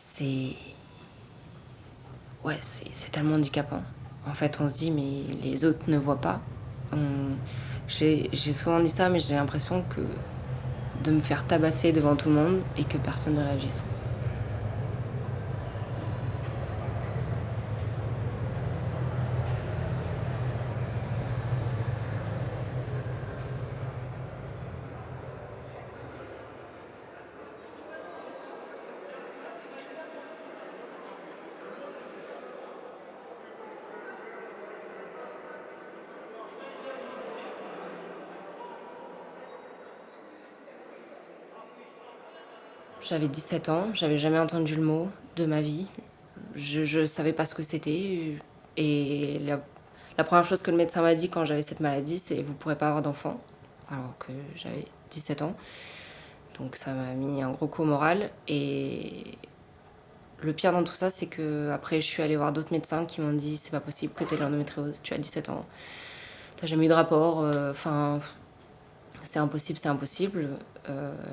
C'est ouais, c'est tellement handicapant. En fait, on se dit: «Mais les autres ne voient pas». On j'ai souvent dit ça, mais j'ai l'impression que de me faire tabasser devant tout le monde et que personne ne réagisse. J'avais 17 ans, j'avais jamais entendu le mot de ma vie. Je savais pas ce que c'était, et la première chose que le médecin m'a dit quand j'avais cette maladie, c'est: «Vous pourrez pas avoir d'enfant», alors que j'avais 17 ans. Donc ça m'a mis un gros coup au moral, et le pire dans tout ça, c'est qu'après je suis allée voir d'autres médecins qui m'ont dit: «C'est pas possible que tu aies de l'endométriose, tu as 17 ans, tu jamais eu de rapport, enfin, c'est impossible, c'est impossible».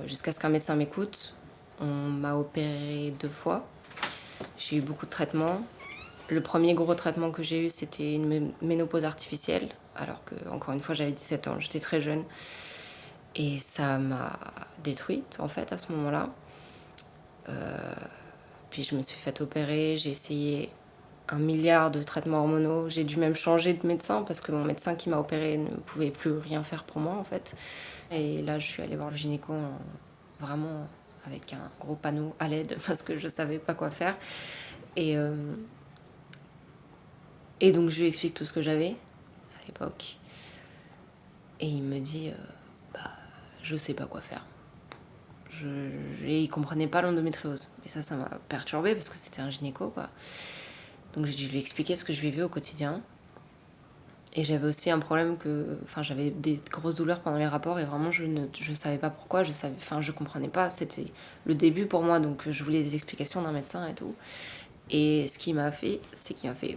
Jusqu'à ce qu'un médecin m'écoute. On m'a opérée 2 fois. J'ai eu beaucoup de traitements. Le premier gros traitement que j'ai eu, c'était une ménopause artificielle, alors que, encore une fois, j'avais 17 ans, j'étais très jeune, et ça m'a détruite, en fait, à ce moment-là. Puis je me suis faite opérer, j'ai essayé 1 milliard de traitements hormonaux. J'ai dû même changer de médecin parce que mon médecin qui m'a opérée ne pouvait plus rien faire pour moi, en fait. Et là, je suis allée voir le gynéco, vraiment avec un gros panneau à l'aide parce que je savais pas quoi faire. Et, et donc je lui explique tout ce que j'avais à l'époque. Et il me dit: bah, je sais pas quoi faire. Et il comprenait pas l'endométriose. Et ça m'a perturbée parce que c'était un gynéco, quoi. Donc j'ai dû lui expliquer ce que je vivais au quotidien. Et j'avais aussi un problème enfin, j'avais des grosses douleurs pendant les rapports, et vraiment je savais pas pourquoi, enfin, je comprenais pas. C'était le début pour moi, donc je voulais des explications d'un médecin et tout. Et ce qu'il m'a fait, c'est qu'il m'a fait: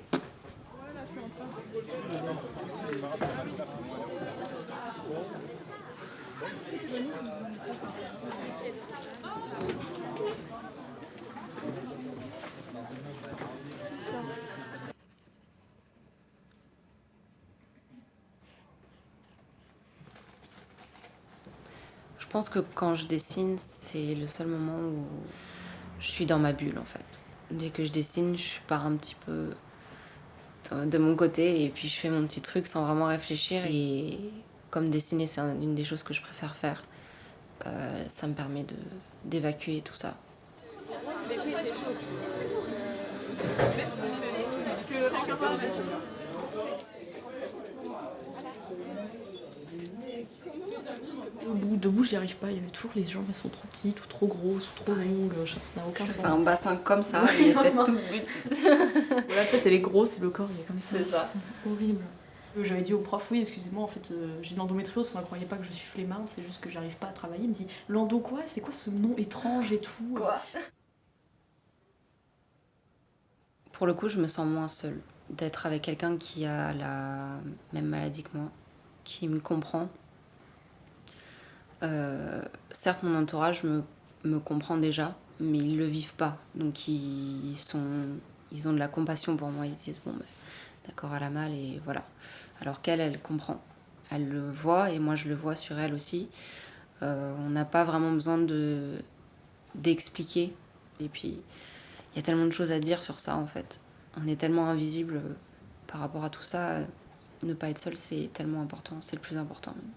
je pense que quand je dessine, c'est le seul moment où je suis dans ma bulle, en fait. Dès que je dessine, je pars un petit peu de mon côté, et puis je fais mon petit truc sans vraiment réfléchir. Et comme dessiner, c'est une des choses que je préfère faire, ça me permet d'évacuer tout ça. Debout, j'y arrive pas. Il y avait toujours les jambes, elles sont trop petites ou trop grosses ou trop longues. Ça n'a aucun sens. Enfin, un bassin comme ça, et les têtes toutes petites. La tête, elle est grosse et le corps, il est comme ça. C'est ça. C'est horrible. J'avais dit au prof: oui, excusez-moi, en fait, j'ai de l'endométriose, on ne croyait pas que je suis flemmarde, c'est juste que j'arrive pas à travailler. Il me dit: l'endo quoi? C'est quoi ce nom étrange et tout? Quoi? Pour le coup, je me sens moins seule d'être avec quelqu'un qui a la même maladie que moi, qui me comprend. Certes, mon entourage me comprend déjà, mais ils le vivent pas. Donc ils ont de la compassion pour moi. Ils se disent: bon, ben, d'accord, elle a mal, et voilà. Alors qu'elle, elle comprend. Elle le voit, et moi je le vois sur elle aussi. On n'a pas vraiment besoin d'expliquer. Et puis, il y a tellement de choses à dire sur ça, en fait. On est tellement invisible par rapport à tout ça. Ne pas être seul, c'est tellement important, c'est le plus important même.